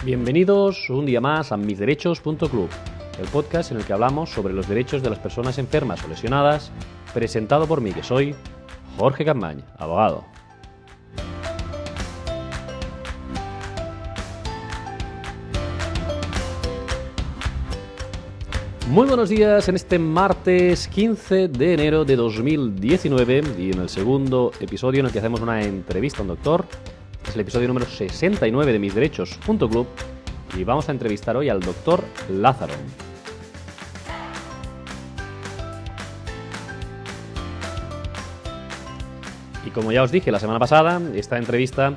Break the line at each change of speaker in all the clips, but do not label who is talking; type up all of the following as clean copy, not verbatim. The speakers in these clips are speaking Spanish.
Bienvenidos un día más a misderechos.club, el podcast en el que hablamos sobre los derechos de las personas enfermas o lesionadas, presentado por mí, que soy Jorge Capmany, abogado. Muy buenos días en este martes 15 de enero de 2019 y en el segundo episodio en el que hacemos una entrevista a un doctor. Es el episodio número 69 de misderechos.club y vamos a entrevistar hoy al doctor Lázaro. Y como ya os dije la semana pasada, esta entrevista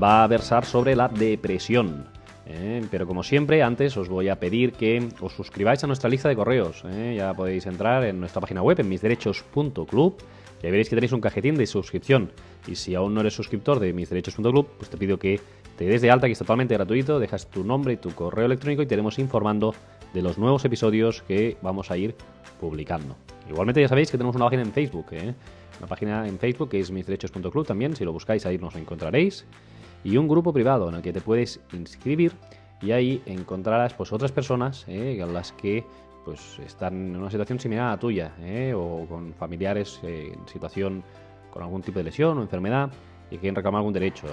va a versar sobre la depresión. Pero como siempre, antes os voy a pedir que os suscribáis a nuestra lista de correos. Ya podéis entrar en nuestra página web, en misderechos.club, y ahí veréis que tenéis un cajetín de suscripción. Y si aún no eres suscriptor de misderechos.club, pues te pido que te des de alta, que es totalmente gratuito, dejas tu nombre y tu correo electrónico y te iremos informando de los nuevos episodios que vamos a ir publicando. Igualmente ya sabéis que tenemos una página en Facebook, una página en Facebook que es misderechos.club también, si lo buscáis ahí nos encontraréis. Y un grupo privado en el que te puedes inscribir y ahí encontrarás pues otras personas con las que pues están en una situación similar a la tuya, o con familiares en situación con algún tipo de lesión o enfermedad y quieren reclamar algún derecho,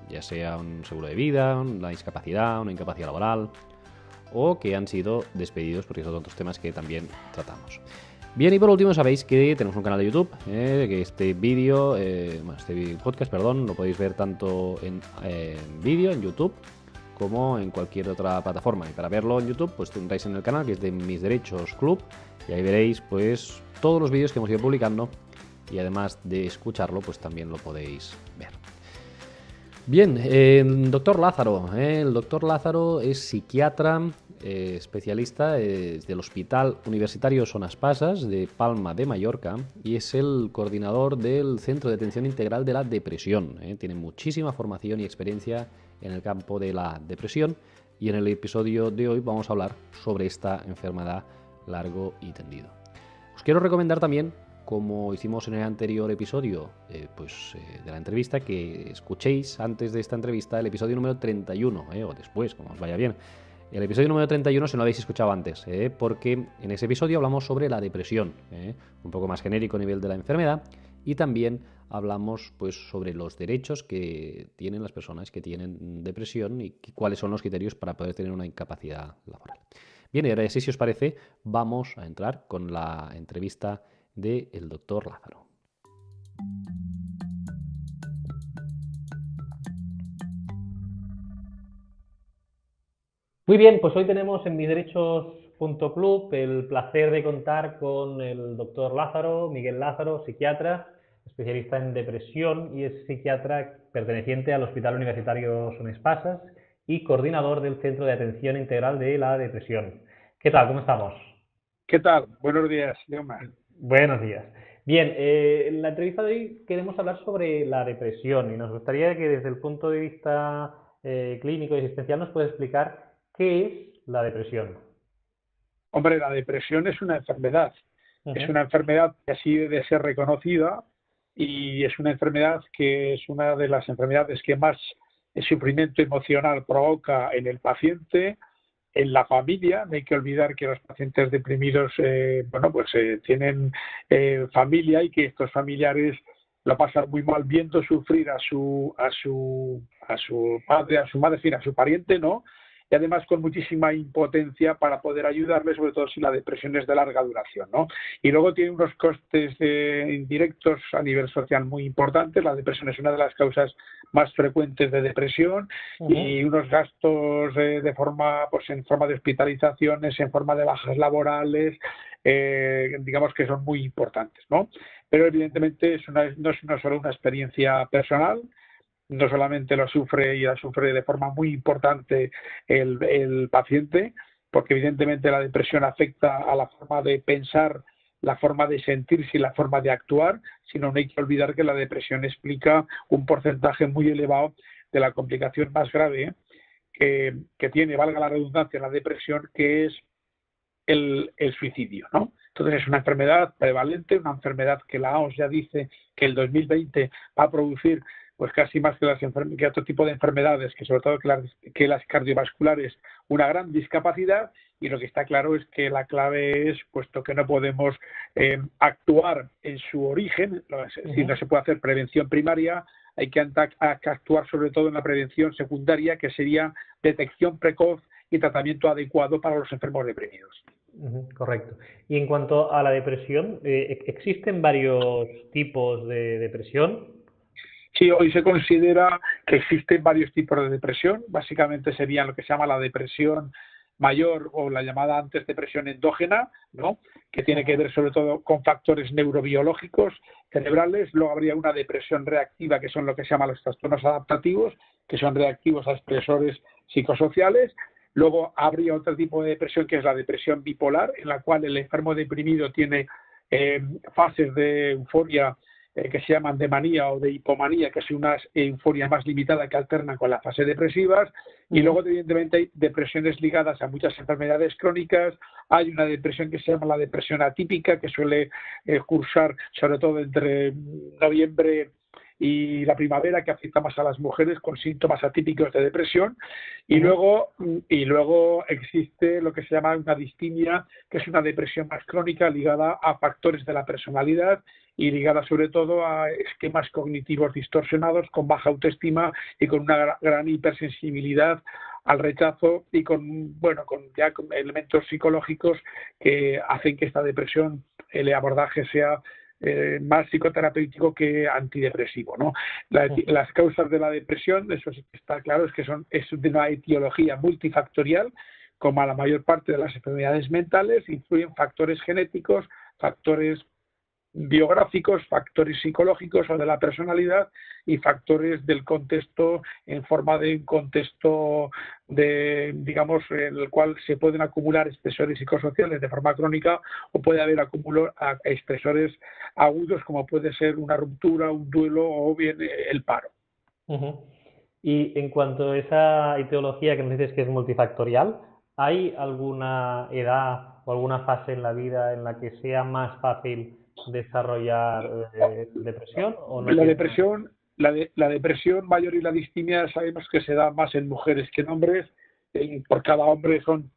ya sea un seguro de vida, una discapacidad, una incapacidad laboral o que han sido despedidos, porque son otros temas que también tratamos. Bien, y por último sabéis que tenemos un canal de YouTube, que este podcast, lo podéis ver tanto en vídeo en YouTube como en cualquier otra plataforma. Y para verlo en YouTube, pues tendréis en el canal que es de Mis Derechos Club y ahí veréis pues todos los vídeos que hemos ido publicando y además de escucharlo, pues también lo podéis ver. Bien, doctor Lázaro. El doctor Lázaro es psiquiatra, especialista del Hospital Universitario Son Espases de Palma de Mallorca y es el coordinador del Centro de Atención Integral de la Depresión. Tiene muchísima formación y experiencia en el campo de la depresión y en el episodio de hoy vamos a hablar sobre esta enfermedad largo y tendido. Os quiero recomendar también, como hicimos en el anterior episodio de la entrevista, que escuchéis antes de esta entrevista el episodio número 31, o después, como os vaya bien. El episodio número 31 si no lo habéis escuchado antes, porque en ese episodio hablamos sobre la depresión, un poco más genérico a nivel de la enfermedad, y también hablamos pues sobre los derechos que tienen las personas que tienen depresión y cuáles son los criterios para poder tener una incapacidad laboral. Bien, y ahora sí, si os parece, vamos a entrar con la entrevista del doctor Lázaro. Muy bien, pues hoy tenemos en misderechos.club el placer de contar con el doctor Lázaro, Miguel Lázaro, psiquiatra, especialista en depresión y es psiquiatra perteneciente al Hospital Universitario Son Espases y coordinador del Centro de Atención Integral de la Depresión. ¿Qué tal? ¿Cómo estamos?
¿Qué tal? Buenos días, Leoma.
Buenos días. Bien, en la entrevista de hoy queremos hablar sobre la depresión y nos gustaría que desde el punto de vista clínico y existencial nos pueda explicar qué es la depresión.
Hombre, la depresión es una enfermedad. Es una enfermedad que así debe ser reconocida y es una enfermedad que es una de las enfermedades que más sufrimiento emocional provoca en el paciente, en la familia. No hay que olvidar que los pacientes deprimidos tienen familia y que estos familiares lo pasan muy mal viendo sufrir a su padre, a su madre, en fin, a su pariente, ¿no? Y además con muchísima impotencia para poder ayudarle, sobre todo si la depresión es de larga duración, ¿no? Y luego tiene unos costes indirectos a nivel social muy importantes. La depresión es una de las causas más frecuentes de depresión y unos gastos en forma de hospitalizaciones, en forma de bajas laborales, digamos que son muy importantes, ¿no? Pero evidentemente no es solo una experiencia personal. No solamente lo sufre y la sufre de forma muy importante el paciente, porque evidentemente la depresión afecta a la forma de pensar, la forma de sentirse y la forma de actuar, sino no hay que olvidar que la depresión explica un porcentaje muy elevado de la complicación más grave que tiene, valga la redundancia, la depresión, que es el suicidio, ¿no? Entonces es una enfermedad prevalente, una enfermedad que la OMS ya dice que el 2020 va a producir pues casi más que otro tipo de enfermedades, que sobre todo que las cardiovasculares, una gran discapacidad. Y lo que está claro es que la clave es, puesto que no podemos actuar en su origen, si no se puede hacer prevención primaria, hay que actuar sobre todo en la prevención secundaria, que sería detección precoz y tratamiento adecuado para los enfermos deprimidos.
Correcto. Y en cuanto a la depresión, ¿existen varios tipos de depresión?
Sí, hoy se considera que existen varios tipos de depresión. Básicamente serían lo que se llama la depresión mayor o la llamada antes depresión endógena, ¿no? Que tiene que ver sobre todo con factores neurobiológicos cerebrales. Luego habría una depresión reactiva, que son lo que se llama los trastornos adaptativos, que son reactivos a estresores psicosociales. Luego habría otro tipo de depresión, que es la depresión bipolar, en la cual el enfermo deprimido tiene fases de euforia que se llaman de manía o de hipomanía, que es una euforia más limitada que alterna con las fases depresivas. Y luego, evidentemente, hay depresiones ligadas a muchas enfermedades crónicas. Hay una depresión que se llama la depresión atípica, que suele cursar sobre todo entre noviembre y la primavera, que afecta más a las mujeres con síntomas atípicos de depresión. Y luego existe lo que se llama una distimia, que es una depresión más crónica ligada a factores de la personalidad y ligada sobre todo a esquemas cognitivos distorsionados, con baja autoestima y con una gran hipersensibilidad al rechazo y con elementos psicológicos que hacen que esta depresión, el abordaje sea más psicoterapéutico que antidepresivo, ¿no? Las causas de la depresión, eso sí que está claro, es de una etiología multifactorial. Como a la mayor parte de las enfermedades mentales, influyen factores genéticos, factores biográficos, factores psicológicos o de la personalidad y factores del contexto, en forma de un contexto en el cual se pueden acumular estresores psicosociales de forma crónica, o puede haber acúmulo a estresores agudos, como puede ser una ruptura, un duelo o bien el paro.
Y en cuanto a esa etiología que nos dices que es multifactorial, ¿hay alguna edad o alguna fase en la vida en la que sea más fácil desarrollar depresión? ¿O no?
La depresión mayor y la distimia sabemos que se da más en mujeres que en hombres. Por cada hombre son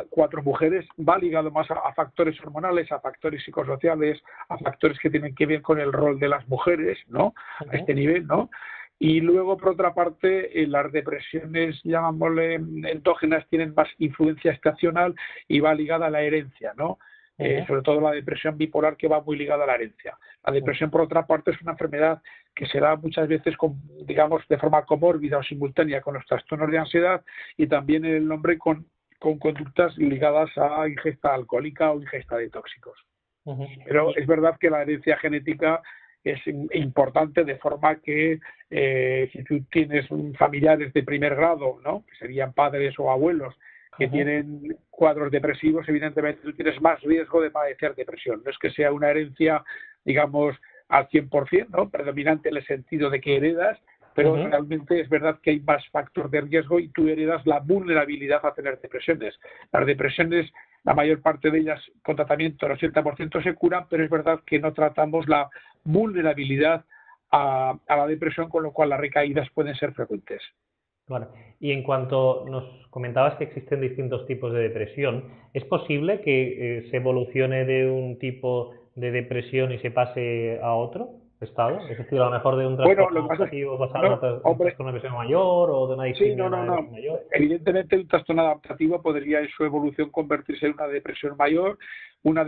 4 mujeres. Va ligado más a factores hormonales, a factores psicosociales, a factores que tienen que ver con el rol de las mujeres, ¿no? A este nivel, ¿no? Y luego, por otra parte, las depresiones, llamámosle endógenas, tienen más influencia estacional y va ligada a la herencia, ¿no? Sobre todo la depresión bipolar, que va muy ligada a la herencia. La depresión, por otra parte, es una enfermedad que se da muchas veces de forma comórbida o simultánea con los trastornos de ansiedad, y también en el hombre con conductas ligadas a ingesta alcohólica o ingesta de tóxicos. Pero es verdad que la herencia genética es importante, de forma que si tú tienes familiares de primer grado, ¿no?, que serían padres o abuelos, que tienen cuadros depresivos, evidentemente tú tienes más riesgo de padecer depresión. No es que sea una herencia, digamos, al 100%, ¿no?, predominante en el sentido de que heredas, pero realmente es verdad que hay más factor de riesgo y tú heredas la vulnerabilidad a tener depresiones. Las depresiones, la mayor parte de ellas con tratamiento, el 80% se curan, pero es verdad que no tratamos la vulnerabilidad a la depresión, con lo cual las recaídas pueden ser frecuentes.
Claro. Y en cuanto nos comentabas que existen distintos tipos de depresión, ¿es posible que se evolucione de un tipo de depresión y se pase a otro estado? Es decir, a lo mejor de un trastorno adaptativo pasar a un trastorno de depresión mayor, o de una distimia a una depresión mayor.
Evidentemente, un trastorno adaptativo podría en su evolución convertirse en una depresión mayor. Una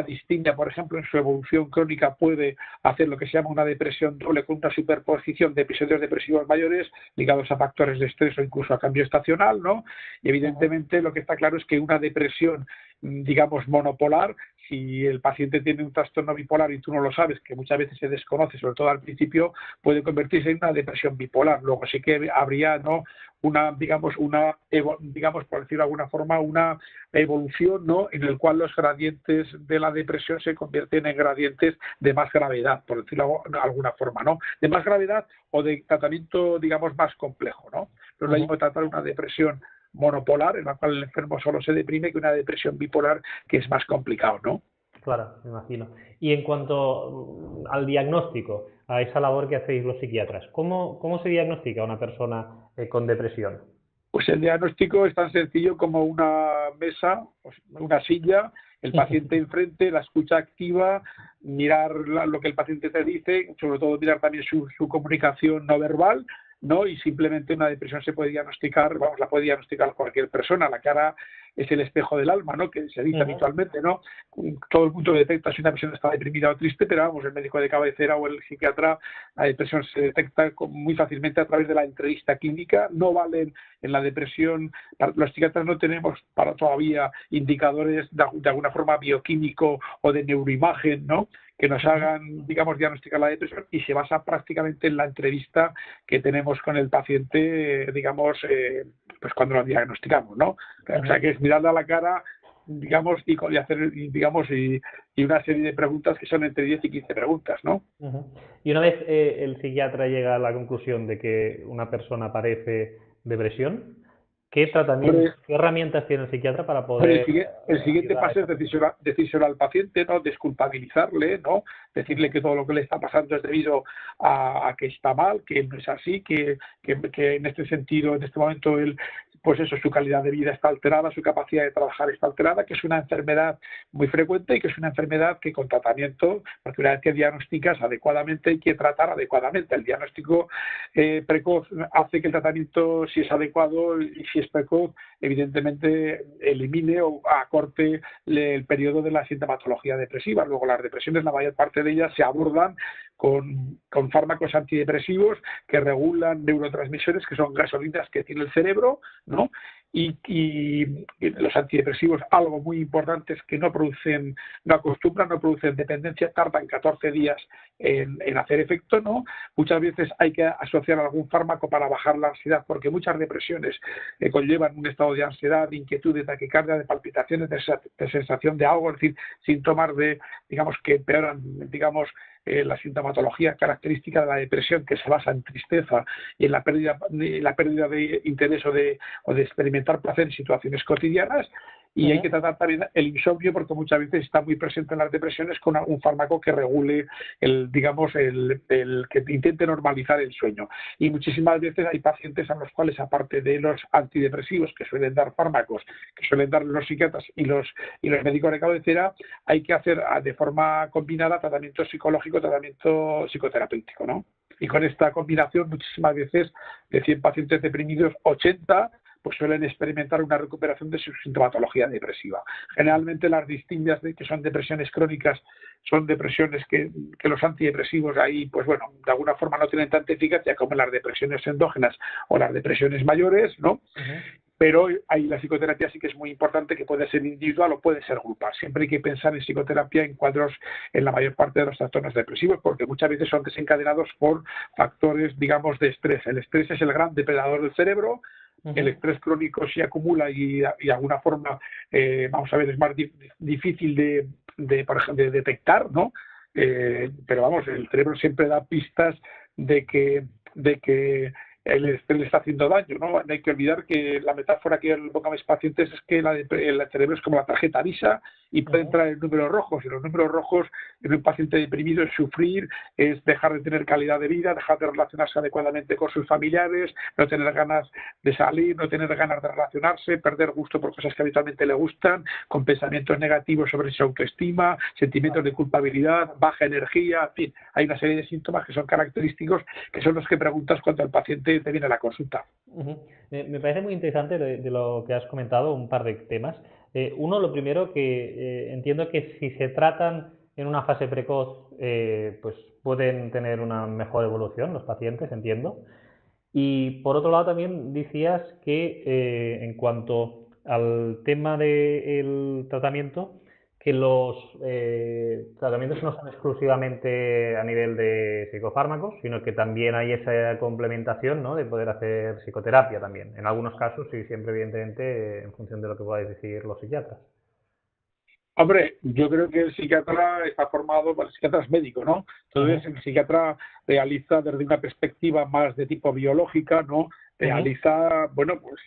distimia, por ejemplo, en su evolución crónica puede hacer lo que se llama una depresión doble, con una superposición de episodios depresivos mayores ligados a factores de estrés o incluso a cambio estacional, ¿no? Y evidentemente lo que está claro es que una depresión, digamos, monopolar, si el paciente tiene un trastorno bipolar y tú no lo sabes, que muchas veces se desconoce, sobre todo al principio, puede convertirse en una depresión bipolar. Luego sí que habría, ¿no?, digamos, por decirlo de alguna forma, una evolución, ¿no?, en el cual los gradientes de la depresión se convierten en gradientes de más gravedad, por decirlo de alguna forma, ¿no?, de más gravedad o de tratamiento, digamos, más complejo, ¿no? No es lo mismo tratar una depresión monopolar, en la cual el enfermo solo se deprime, que una depresión bipolar, que es más complicado, ¿no?
Claro, me imagino. Y en cuanto al diagnóstico, a esa labor que hacéis los psiquiatras, ¿cómo se diagnostica a una persona con depresión?
Pues el diagnóstico es tan sencillo como una mesa, una silla, el paciente enfrente, la escucha activa, mirar lo que el paciente te dice, sobre todo mirar también su comunicación no verbal, ¿no? Y simplemente una depresión se puede diagnosticar, vamos, la puede diagnosticar cualquier persona. La cara es el espejo del alma, ¿no? Que se dice habitualmente, ¿no? Todo el mundo detecta si una persona está deprimida o triste, pero vamos, el médico de cabecera o el psiquiatra, la depresión se detecta muy fácilmente a través de la entrevista clínica. No valen en la depresión, los psiquiatras no tenemos para todavía indicadores de alguna forma bioquímico o de neuroimagen, ¿no? Que nos hagan, digamos, diagnosticar la depresión, y se basa prácticamente en la entrevista que tenemos con el paciente, digamos, pues cuando lo diagnosticamos, ¿no? O sea, que es mirarle a la cara, digamos, y hacer, digamos, y una serie de preguntas que son entre 10 y 15 preguntas, ¿no?
Y una vez el psiquiatra llega a la conclusión de que una persona padece depresión, ¿qué tratamiento, qué herramientas tiene el psiquiatra para poder
el siguiente paso es decírselo al paciente, ¿no? Desculpabilizarle, ¿no? Decirle que todo lo que le está pasando es debido a que está mal, que no es así, que en este sentido, en este momento, él, pues eso, su calidad de vida está alterada, su capacidad de trabajar está alterada, que es una enfermedad muy frecuente y que es una enfermedad que con tratamiento, porque una vez que diagnosticas adecuadamente, hay que tratar adecuadamente. El diagnóstico precoz hace que el tratamiento, si es adecuado y si es precoz, evidentemente elimine o acorte el periodo de la sintomatología depresiva. Luego, las depresiones, la mayor parte de ellas se abordan con fármacos antidepresivos que regulan neurotransmisores, que son gasolinas que tiene el cerebro, ¿no? Y los antidepresivos, algo muy importante es que no producen dependencia, tardan 14 días en hacer efecto, ¿no? Muchas veces hay que asociar algún fármaco para bajar la ansiedad, porque muchas depresiones conllevan un estado de ansiedad, de inquietud, de taquicardia, de palpitaciones, de sensación de algo, es decir, síntomas digamos, que empeoran, digamos, la sintomatología característica de la depresión, que se basa en tristeza y en la pérdida de interés o de experimentar placer en situaciones cotidianas. Y hay que tratar también el insomnio, porque muchas veces está muy presente en las depresiones, con un fármaco que regule el que intente normalizar el sueño. Y muchísimas veces hay pacientes a los cuales, aparte de los antidepresivos que suelen dar fármacos, que suelen dar los psiquiatras y los médicos de cabecera, hay que hacer de forma combinada tratamiento psicológico, tratamiento psicoterapéutico, ¿no? Y con esta combinación, muchísimas veces, de 100 pacientes deprimidos, 80 pues suelen experimentar una recuperación de su sintomatología depresiva. Generalmente las distintas que son depresiones crónicas son depresiones que los antidepresivos ahí, pues bueno, de alguna forma no tienen tanta eficacia como las depresiones endógenas o las depresiones mayores, ¿no? Pero ahí la psicoterapia sí que es muy importante, que puede ser individual o puede ser grupal. Siempre hay que pensar en psicoterapia en cuadros en la mayor parte de los trastornos depresivos, porque muchas veces son desencadenados por factores, digamos, de estrés. El estrés es el gran depredador del cerebro. El estrés crónico se acumula y de alguna forma, vamos a ver, es más difícil por ejemplo, de detectar, ¿no? Pero vamos, el cerebro siempre da pistas de que el estrés le está haciendo daño, ¿no? No hay que olvidar que la metáfora que le pongo a mis pacientes es que el cerebro es como la tarjeta Visa y puede entrar en números rojos, y los números rojos en un paciente deprimido es sufrir, es dejar de tener calidad de vida, dejar de relacionarse adecuadamente con sus familiares, no tener ganas de salir, no tener ganas de relacionarse, perder gusto por cosas que habitualmente le gustan, con pensamientos negativos sobre su autoestima, sentimientos de culpabilidad, baja energía, en fin, hay una serie de síntomas que son característicos, que son los que preguntas cuando el paciente te viene a la consulta.
Me parece muy interesante de lo que has comentado, un par de temas. Uno, lo primero, que entiendo que si se tratan en una fase precoz, pues pueden tener una mejor evolución los pacientes, entiendo. Y por otro lado también decías que en cuanto al tema del tratamiento, que los tratamientos no son exclusivamente a nivel de psicofármacos, sino que también hay esa complementación, ¿no?, de poder hacer psicoterapia también. En algunos casos, y siempre evidentemente en función de lo que podáis decir los psiquiatras.
Hombre, yo creo que el psiquiatra está formado, el psiquiatra es médico, ¿no? Entonces el psiquiatra realiza desde una perspectiva más de tipo biológica, ¿no? Realiza, bueno, pues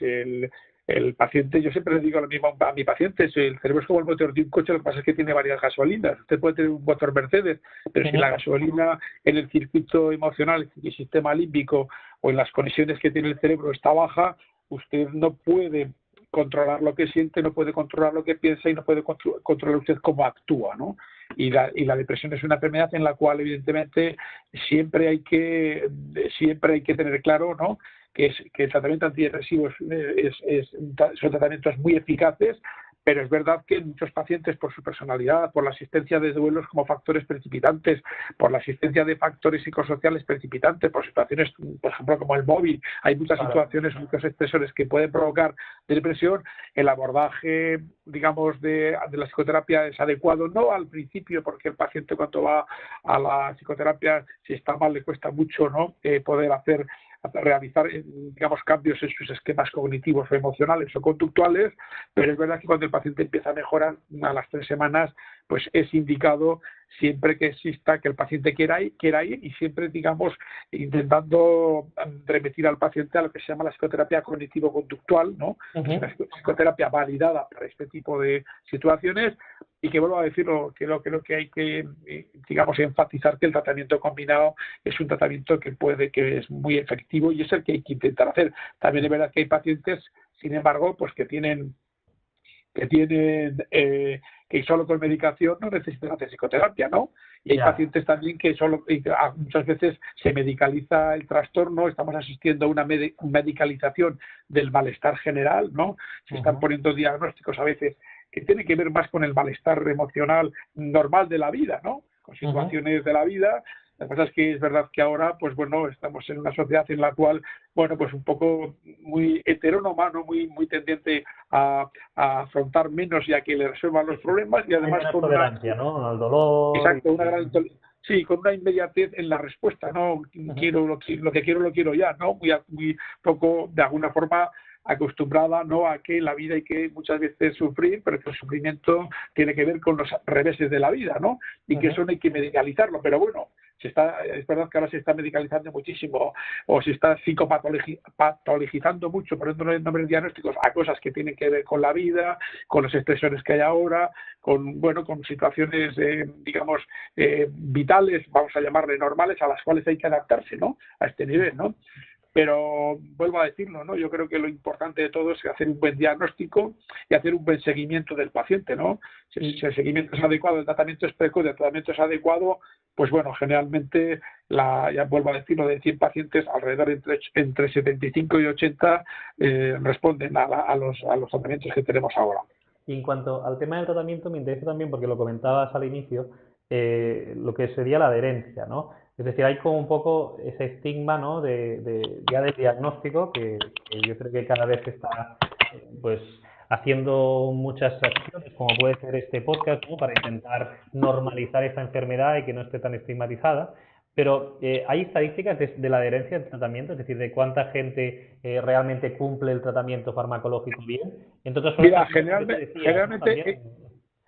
el paciente, yo siempre le digo lo mismo a mi paciente, el cerebro es como el motor de un coche, lo que pasa es que tiene varias gasolinas. Usted puede tener un motor Mercedes, pero si la gasolina en el circuito emocional, en el sistema límbico o en las conexiones que tiene el cerebro está baja, usted no puede controlar lo que siente, no puede controlar lo que piensa y no puede controlar usted cómo actúa, ¿no? Y la depresión es una enfermedad en la cual, evidentemente, siempre hay que tener claro, ¿no?, que el tratamiento antidepresivo son tratamientos muy eficaces, pero es verdad que muchos pacientes, por su personalidad, por la existencia de duelos como factores precipitantes, por la existencia de factores psicosociales precipitantes, por situaciones, por ejemplo, como el móvil, hay muchas situaciones, muchos estresores que pueden provocar depresión. El abordaje, digamos, de la psicoterapia es adecuado, no al principio, porque el paciente cuando va a la psicoterapia, si está mal, le cuesta mucho, ¿no?, poder realizar, digamos, cambios en sus esquemas cognitivos o emocionales o conductuales, pero es verdad que cuando el paciente empieza a mejorar a las 3 semanas, pues es indicado siempre que exista, que el paciente quiera ir y siempre, digamos, intentando remitir al paciente a lo que se llama la psicoterapia cognitivo-conductual, ¿no? Es una psicoterapia validada para este tipo de situaciones y que, vuelvo a decirlo, creo que hay que, digamos, enfatizar que el tratamiento combinado es un tratamiento que es muy efectivo y es el que hay que intentar hacer. También es verdad que hay pacientes, sin embargo, pues que solo con medicación no necesitan hacer psicoterapia, ¿no? Y hay pacientes también que muchas veces se medicaliza el trastorno, estamos asistiendo a una medicalización del malestar general, ¿no? Se están poniendo diagnósticos a veces que tienen que ver más con el malestar emocional normal de la vida, ¿no?, con situaciones de la vida. La cosa es que es verdad que ahora, pues bueno, estamos en una sociedad en la cual, bueno, pues un poco muy heterónoma, ¿no?, muy tendiente a afrontar menos y a que le resuelvan los problemas y además
con tolerancia, ¿no?, al dolor.
Exacto, con una inmediatez en la respuesta, ¿no? Quiero lo que quiero ya, ¿no? Muy poco, de alguna forma, acostumbrada, ¿no?, a que en la vida hay que muchas veces sufrir, pero que el sufrimiento tiene que ver con los reveses de la vida, ¿no? Y que eso no hay que medicalizarlo, pero bueno, es verdad que ahora se está medicalizando muchísimo o se está psicopatologizando mucho, poniéndole nombres diagnósticos a cosas que tienen que ver con la vida, con los estresores que hay ahora, con situaciones, digamos, vitales, vamos a llamarle normales, a las cuales hay que adaptarse, ¿no?, a este nivel, ¿no? Pero vuelvo a decirlo, ¿no? Yo creo que lo importante de todo es hacer un buen diagnóstico y hacer un buen seguimiento del paciente, ¿no? Si el seguimiento es adecuado, el tratamiento es precoz, el tratamiento es adecuado, pues bueno, generalmente, ya vuelvo a decirlo, de 100 pacientes, alrededor entre 75 y 80 responden a los tratamientos que tenemos ahora.
Y en cuanto al tema del tratamiento, me interesa también, porque lo comentabas al inicio, lo que sería la adherencia, ¿no? Es decir, hay como un poco ese estigma, ¿no?, ya del diagnóstico, que yo creo que cada vez está pues haciendo muchas acciones, como puede ser este podcast, ¿no?, para intentar normalizar esta enfermedad y que no esté tan estigmatizada. Pero ¿hay estadísticas de la adherencia al tratamiento? Es decir, de cuánta gente realmente cumple el tratamiento farmacológico bien. Entonces,
mira, generalmente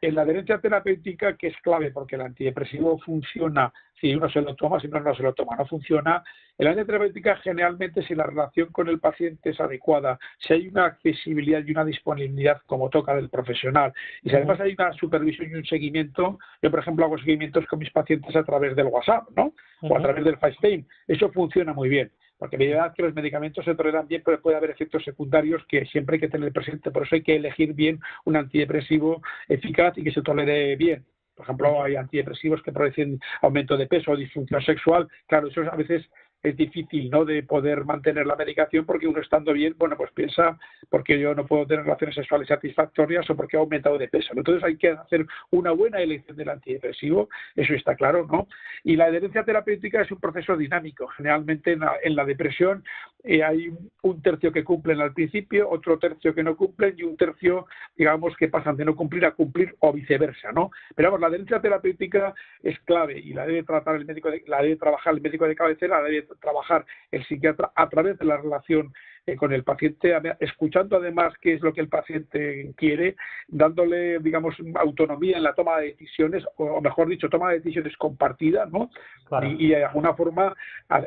en la adherencia terapéutica, que es clave porque el antidepresivo funciona si uno se lo toma, si no se lo toma, no funciona. En la adherencia terapéutica, generalmente, si la relación con el paciente es adecuada, si hay una accesibilidad y una disponibilidad como toca del profesional, y si además hay una supervisión y un seguimiento, yo, por ejemplo, hago seguimientos con mis pacientes a través del WhatsApp, ¿no?, o a través del FaceTime. Eso funciona muy bien. Porque me verdad que los medicamentos se toleran bien, pero puede haber efectos secundarios que siempre hay que tener presente. Por eso hay que elegir bien un antidepresivo eficaz y que se tolere bien. Por ejemplo, hay antidepresivos que producen aumento de peso o disfunción sexual. Claro, eso a veces es difícil, ¿no?, de poder mantener la medicación, porque uno, estando bien, bueno, pues piensa, porque yo no puedo tener relaciones sexuales satisfactorias o porque he aumentado de peso. Entonces hay que hacer una buena elección del antidepresivo, eso está claro, ¿no? Y la adherencia terapéutica es un proceso dinámico. Generalmente en la depresión hay un tercio que cumplen al principio, otro tercio que no cumplen y un tercio, digamos, que pasan de no cumplir a cumplir o viceversa, ¿no? Pero vamos, la adherencia terapéutica es clave y la debe tratar la debe trabajar el médico de cabecera, la debe trabajar el psiquiatra a través de la relación con el paciente, escuchando además qué es lo que el paciente quiere, dándole, digamos, autonomía en la toma de decisiones, o mejor dicho, toma de decisiones compartida, ¿no?
Claro.
Y de alguna forma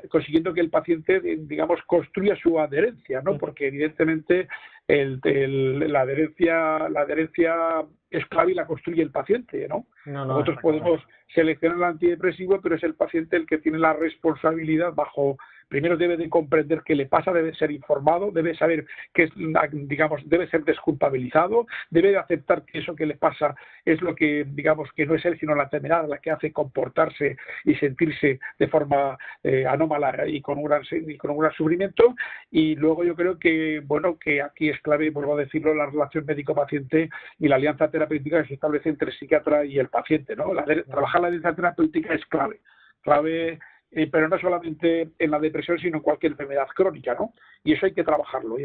consiguiendo que el paciente, digamos, construya su adherencia, ¿no? Porque evidentemente la adherencia es clave y la construye el paciente, ¿no? Nosotros podemos seleccionar el antidepresivo, pero es el paciente el que tiene la responsabilidad primero debe de comprender qué le pasa, debe ser informado, debe saber que es, digamos, debe ser desculpabilizado, debe de aceptar que eso que le pasa es lo que, digamos, que no es él, sino la enfermedad la que hace comportarse y sentirse de forma anómala y con un gran sufrimiento. Y luego yo creo que, bueno, que aquí es clave, vuelvo a decirlo, la relación médico-paciente y la alianza terapéutica que se establece entre el psiquiatra y el paciente, ¿no? Trabajar la alianza terapéutica es clave, pero no solamente en la depresión, sino en cualquier enfermedad crónica, ¿no? Y eso hay que trabajarlo,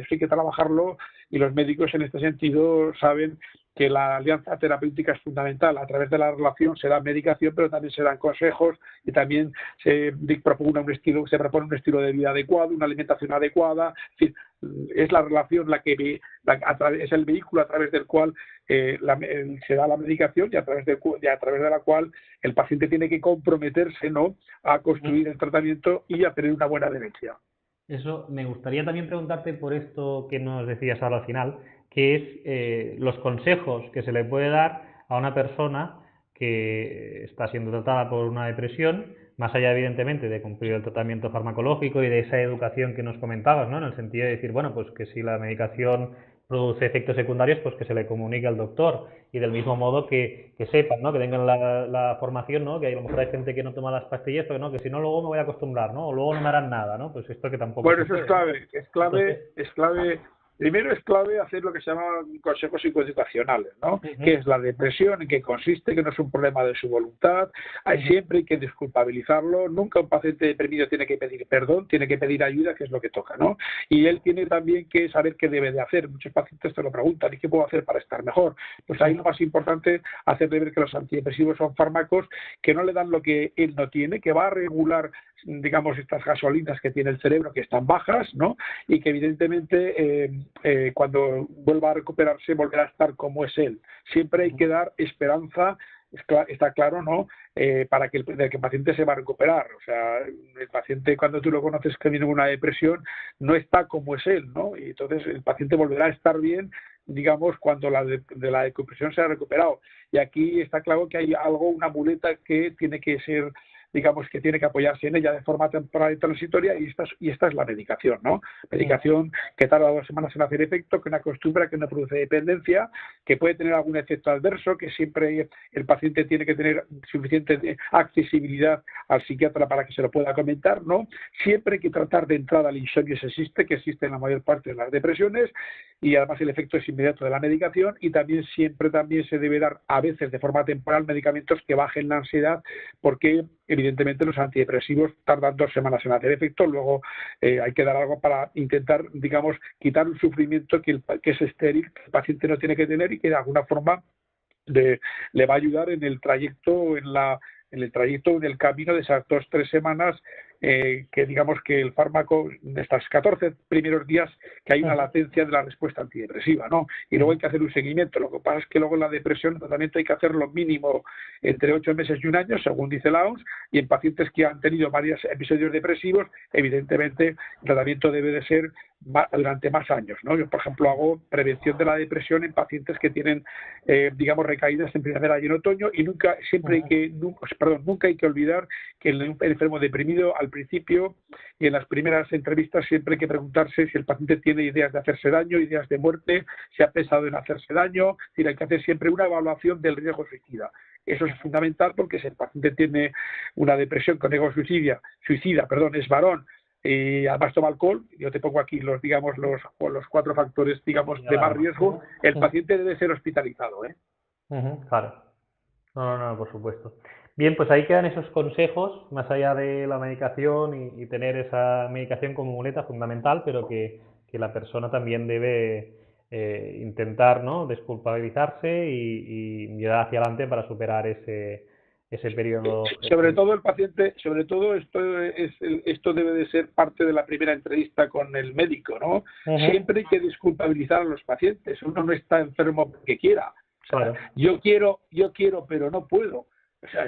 y los médicos en este sentido saben que la alianza terapéutica es fundamental. A través de la relación se da medicación, pero también se dan consejos y también se propone un estilo de vida adecuado, una alimentación adecuada. Es decir, es la relación es el vehículo a través del cual se da la medicación y a través de la cual el paciente tiene que comprometerse, ¿no?, a construir el tratamiento y a tener una buena adherencia.
Eso, me gustaría también preguntarte por esto que nos decías ahora al final, que es los consejos que se le puede dar a una persona que está siendo tratada por una depresión, más allá evidentemente de cumplir el tratamiento farmacológico y de esa educación que nos comentabas, ¿no? En el sentido de decir, bueno, pues que si la medicación produce efectos secundarios, pues que se le comunique al doctor, y del mismo modo que sepan, ¿no?, que tengan la formación, ¿no?, que a lo mejor hay gente que no toma las pastillas, pero no, que si no luego me voy a acostumbrar, ¿no?, o luego no me harán nada, ¿no? Pues esto que tampoco
Bueno,
se
eso
puede,
es clave.
Entonces,
Primero es clave hacer lo que se llama consejos psicoeducacionales, ¿no?
uh-huh.
¿Qué es la depresión? ¿En qué consiste? Que no es un problema de su voluntad. Siempre hay que desculpabilizarlo. Nunca un paciente deprimido tiene que pedir perdón, tiene que pedir ayuda, que es lo que toca, ¿no? Y él tiene también que saber qué debe de hacer. Muchos pacientes te lo preguntan, ¿y qué puedo hacer para estar mejor? Pues ahí lo más importante es hacerle ver que los antidepresivos son fármacos que no le dan lo que él no tiene, que va a regular, digamos, estas gasolinas que tiene el cerebro, que están bajas, ¿no? Y que evidentemente cuando vuelva a recuperarse volverá a estar como es él. Siempre hay que dar esperanza, está claro, ¿no?, para que el paciente se va a recuperar. O sea, el paciente, cuando tú lo conoces que viene con una depresión, no está como es él, ¿no? Y entonces el paciente volverá a estar bien, digamos, cuando de la depresión se ha recuperado. Y aquí está claro que hay una muleta que tiene que ser, digamos, que tiene que apoyarse en ella de forma temporal y transitoria, y esta es la medicación, ¿no? Medicación que tarda 2 semanas en hacer efecto, que no acostumbra, que no produce dependencia, que puede tener algún efecto adverso, que siempre el paciente tiene que tener suficiente accesibilidad al psiquiatra para que se lo pueda comentar, ¿no? Siempre hay que tratar de entrada el insomnio que existe en la mayor parte de las depresiones, y además el efecto es inmediato de la medicación, y también siempre se debe dar a veces de forma temporal medicamentos que bajen la ansiedad, porque evidentemente los antidepresivos tardan 2 semanas en hacer efecto. Luego hay que dar algo para intentar, digamos, quitar un sufrimiento que es estéril, que el paciente no tiene que tener, y que de alguna forma le va a ayudar en el trayecto, en el camino de esas 2-3 semanas, que digamos que el fármaco, de estos 14 primeros días, que hay una latencia de la respuesta antidepresiva, ¿no? Y luego hay que hacer un seguimiento. Lo que pasa es que luego en la depresión el tratamiento hay que hacerlo mínimo entre 8 meses y 1 año, según dice la OMS, y en pacientes que han tenido varios episodios depresivos, evidentemente el tratamiento debe de ser durante más años, ¿no? Yo, por ejemplo, hago prevención de la depresión en pacientes que tienen, digamos, recaídas en primavera y en otoño, y nunca hay que olvidar que el enfermo deprimido, al principio y en las primeras entrevistas, siempre hay que preguntarse si el paciente tiene ideas de hacerse daño, ideas de muerte, si ha pensado en hacerse daño. Es decir, hay que hacer siempre una evaluación del riesgo suicida. Eso es fundamental, porque si el paciente tiene una depresión con riesgo suicida, es varón, y además toma alcohol, yo te pongo aquí los 4 factores, digamos, de más riesgo, el paciente debe ser hospitalizado, ¿eh?
Claro. No, por supuesto. Bien, pues ahí quedan esos consejos, más allá de la medicación y tener esa medicación como muleta fundamental, pero que la persona también debe intentar, ¿no?, desculpabilizarse y mirar hacia adelante para superar ese periodo.
Sobre todo el paciente, sobre todo esto debe de ser parte de la primera entrevista con el médico, ¿no? Siempre hay que desculpabilizar a los pacientes. Uno no está enfermo porque quiera. O sea,
Claro.
yo quiero, pero no puedo. O sea,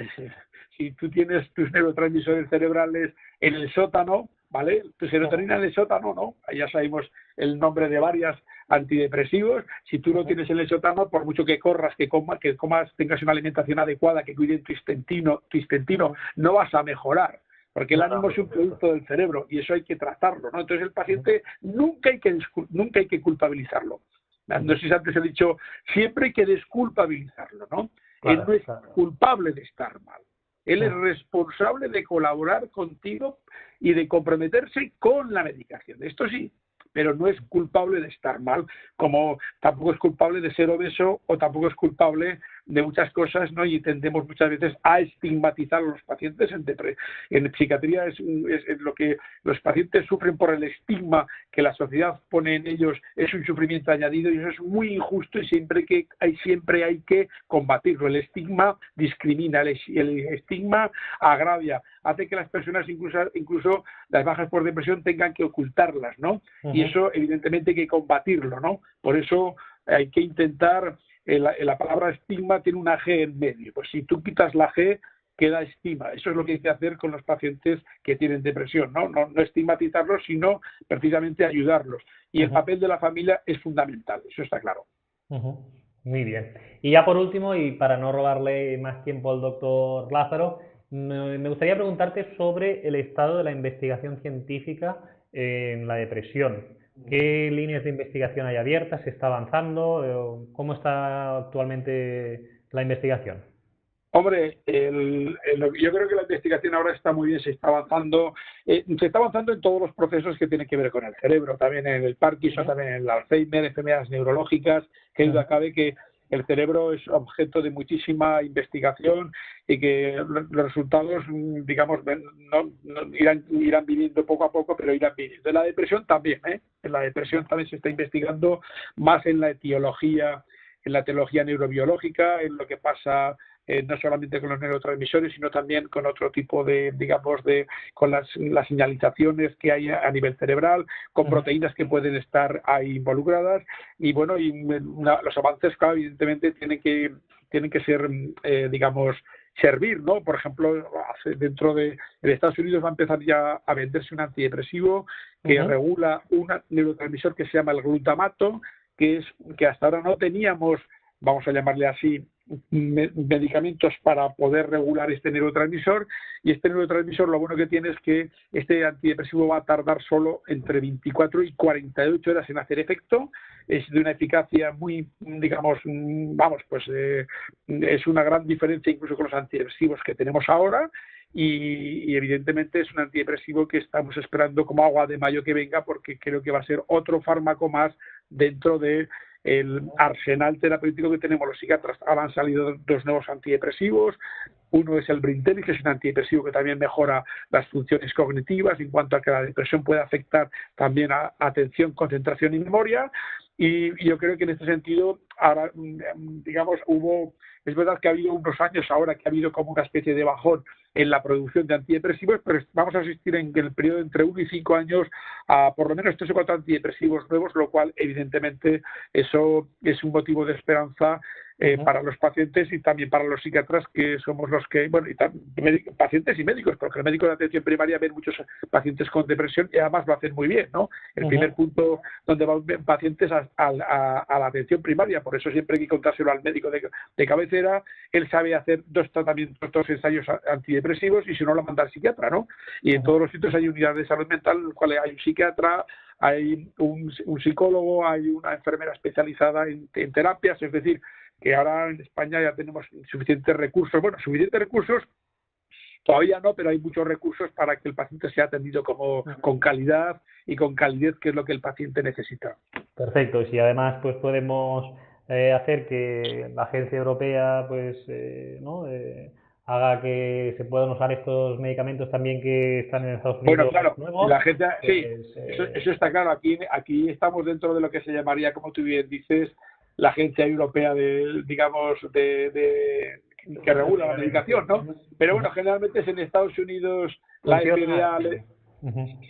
si tú tienes tus neurotransmisores cerebrales en el sótano, ¿vale? Tu serotonina en el sótano, ¿no? Ahí ya sabemos el nombre de varias antidepresivos. Si tú lo tienes en el sótano, por mucho que corras, que comas, tengas una alimentación adecuada, que cuide tu intestino, no vas a mejorar. Porque el ánimo es un producto del cerebro y eso hay que tratarlo, ¿no? Entonces el paciente nunca hay que culpabilizarlo. No sé si antes he dicho, siempre hay que desculpabilizarlo, ¿no? Él no es culpable de estar mal. Él es responsable de colaborar contigo y de comprometerse con la medicación. Esto sí, pero no es culpable de estar mal, como tampoco es culpable de ser obeso o tampoco es culpable de muchas cosas, ¿no? Y tendemos muchas veces a estigmatizar a los pacientes en psiquiatría es lo que los pacientes sufren por el estigma que la sociedad pone en ellos, es un sufrimiento añadido y eso es muy injusto y siempre hay que combatirlo. El estigma discrimina, el estigma agravia, hace que las personas incluso las bajas por depresión tengan que ocultarlas, ¿no? Y eso evidentemente hay que combatirlo, ¿no? Por eso hay que intentar, la palabra estigma tiene una G en medio, pues si tú quitas la G queda estima. Eso es lo que hay que hacer con los pacientes que tienen depresión, ¿no? No estigmatizarlos, sino precisamente ayudarlos. Y el papel de la familia es fundamental, eso está claro.
Muy bien. Y ya por último, y para no robarle más tiempo al doctor Lázaro, me gustaría preguntarte sobre el estado de la investigación científica en la depresión. ¿Qué líneas de investigación hay abiertas? ¿Se está avanzando? ¿Cómo está actualmente la investigación?
Hombre, yo creo que la investigación ahora está muy bien, se está avanzando en todos los procesos que tienen que ver con el cerebro, también en el Parkinson, también en el Alzheimer, enfermedades neurológicas, que duda cabe que el cerebro es objeto de muchísima investigación y que los resultados, digamos, irán viniendo poco a poco, pero irán viniendo. En la depresión también, En la depresión también se está investigando más en la etiología, en la etiología neurobiológica, en lo que pasa no solamente con los neurotransmisores, sino también con otro tipo con las señalizaciones que hay a nivel cerebral, con proteínas que pueden estar ahí involucradas. Y bueno, los avances, claro, evidentemente tienen que ser, servir, ¿no? Por ejemplo, en Estados Unidos va a empezar ya a venderse un antidepresivo que regula un neurotransmisor que se llama el glutamato, que hasta ahora no teníamos, vamos a llamarle así, medicamentos para poder regular este neurotransmisor, y este neurotransmisor lo bueno que tiene es que este antidepresivo va a tardar solo entre 24 y 48 horas en hacer efecto, es de una eficacia muy, es una gran diferencia incluso con los antidepresivos que tenemos ahora. Y evidentemente es un antidepresivo que estamos esperando como agua de mayo que venga, porque creo que va a ser otro fármaco más dentro de el arsenal terapéutico que tenemos los psiquiatras. Ahora han salido dos nuevos antidepresivos. Uno es el Brintellix, que es un antidepresivo que también mejora las funciones cognitivas en cuanto a que la depresión puede afectar también a atención, concentración y memoria. Y yo creo que en este sentido, ahora, es verdad que ha habido unos años ahora que ha habido como una especie de bajón en la producción de antidepresivos, pero vamos a asistir en el periodo entre 1 y 5 años a por lo menos 3 o 4 antidepresivos nuevos, lo cual evidentemente eso es un motivo de esperanza para los pacientes y también para los psiquiatras, que somos los que, pacientes y médicos, porque los médicos de atención primaria ven muchos pacientes con depresión y además lo hacen muy bien, ¿no? El primer punto donde van pacientes a la atención primaria, por eso siempre hay que contárselo al médico de cabecera. Él sabe hacer 2 tratamientos, 2 ensayos antidepresivos y si no lo manda al psiquiatra, ¿no? Y en todos los sitios hay unidades de salud mental en el cual hay un psiquiatra, hay un psicólogo, hay una enfermera especializada en terapias, es decir, que ahora en España ya tenemos suficientes recursos. Bueno, suficientes recursos todavía no, pero hay muchos recursos para que el paciente sea atendido con calidad y con calidez, que es lo que el paciente necesita.
Perfecto, y si además pues podemos hacer que la agencia europea haga que se puedan usar estos medicamentos también que están en Estados Unidos.
Bueno, claro,
nuevos,
la gente, sí, eso está claro. Aquí estamos dentro de lo que se llamaría, como tú bien dices, la agencia europea que que regula la medicación, ¿no? Pero bueno, generalmente es en Estados Unidos la FDA,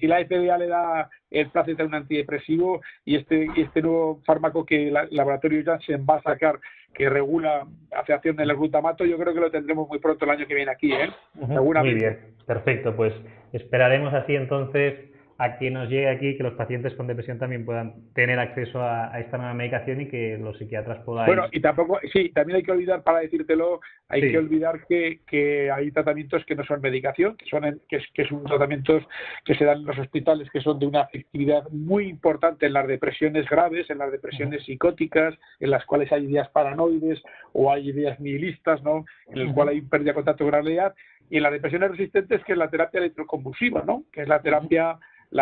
si la FDA le da el placete a un antidepresivo y este nuevo fármaco que el laboratorio Janssen va a sacar que regula hace acción del glutamato, yo creo que lo tendremos muy pronto el año que viene aquí, ¿eh?
Muy bien, perfecto. Pues esperaremos así entonces a que nos llegue aquí, que los pacientes con depresión también puedan tener acceso a esta nueva medicación y que los psiquiatras podáis...
Bueno, y tampoco, sí, también hay que olvidar, para decírtelo, hay que olvidar que hay tratamientos que no son medicación, que son tratamientos que se dan en los hospitales, que son de una efectividad muy importante en las depresiones graves, en las depresiones psicóticas, en las cuales hay ideas paranoides o hay ideas nihilistas, ¿no? En el cual hay pérdida de contacto con la realidad, y en las depresiones resistentes, que es la terapia electroconvulsiva, ¿no? Que es la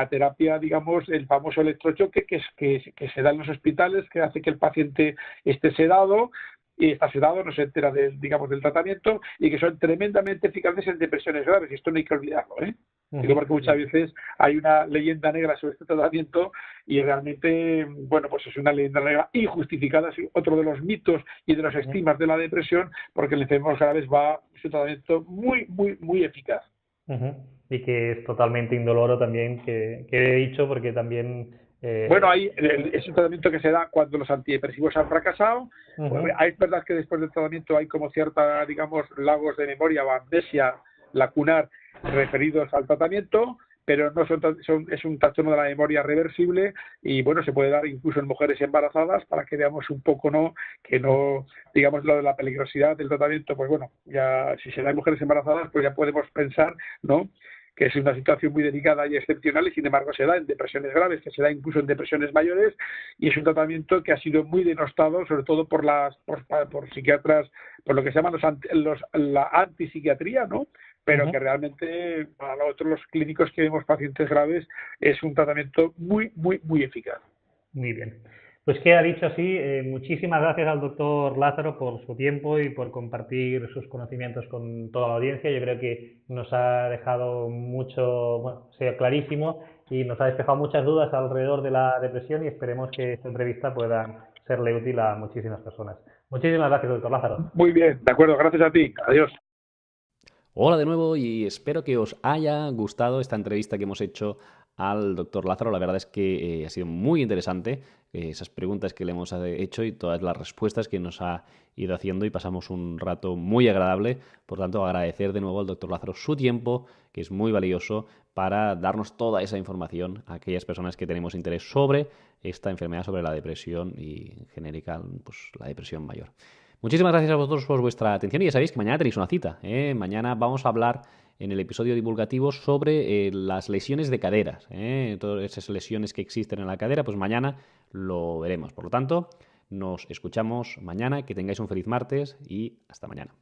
terapia, digamos, el famoso electrochoque que se da en los hospitales, que hace que el paciente esté sedado y está sedado, no se entera del tratamiento, y que son tremendamente eficaces en depresiones graves, y esto no hay que olvidarlo, ¿eh? Digo, porque muchas veces hay una leyenda negra sobre este tratamiento y realmente, bueno, pues es una leyenda negra injustificada, es otro de los mitos y de los estigmas de la depresión, porque en enfermos graves es un tratamiento muy, muy, muy eficaz.
Y que es totalmente indoloro también, que he dicho, porque también...
Bueno, es un tratamiento que se da cuando los antidepresivos han fracasado. Es verdad que después del tratamiento hay como cierta, digamos, lagos de memoria o amnesia lacunar referidos al tratamiento, pero no es un trastorno de la memoria reversible y, bueno, se puede dar incluso en mujeres embarazadas para que veamos un poco, ¿no?, que no, digamos, lo de la peligrosidad del tratamiento, pues bueno, ya si se da en mujeres embarazadas, pues ya podemos pensar, ¿no?, que es una situación muy delicada y excepcional, y sin embargo se da en depresiones graves, que se da incluso en depresiones mayores, y es un tratamiento que ha sido muy denostado, sobre todo por psiquiatras, por lo que se llaman la antipsiquiatría, ¿no? Pero que realmente para nosotros los clínicos que vemos pacientes graves es un tratamiento muy, muy, muy eficaz.
Muy bien. Pues queda dicho así. Muchísimas gracias al doctor Lázaro por su tiempo y por compartir sus conocimientos con toda la audiencia. Yo creo que nos ha dejado mucho, bueno, sea clarísimo, y nos ha despejado muchas dudas alrededor de la depresión, y esperemos que esta entrevista pueda serle útil a muchísimas personas. Muchísimas gracias, doctor Lázaro.
Muy bien, de acuerdo, gracias a ti. Adiós.
Hola de nuevo y espero que os haya gustado esta entrevista que hemos hecho al doctor Lázaro. La verdad es que ha sido muy interesante esas preguntas que le hemos hecho y todas las respuestas que nos ha ido haciendo, y pasamos un rato muy agradable. Por tanto, agradecer de nuevo al doctor Lázaro su tiempo, que es muy valioso para darnos toda esa información a aquellas personas que tenemos interés sobre esta enfermedad, sobre la depresión y en genérica, pues la depresión mayor. Muchísimas gracias a vosotros por vuestra atención, y ya sabéis que mañana tenéis una cita, ¿eh? Mañana vamos a hablar en el episodio divulgativo sobre las lesiones de caderas, ¿eh? Todas esas lesiones que existen en la cadera, pues mañana lo veremos. Por lo tanto, nos escuchamos mañana, que tengáis un feliz martes y hasta mañana.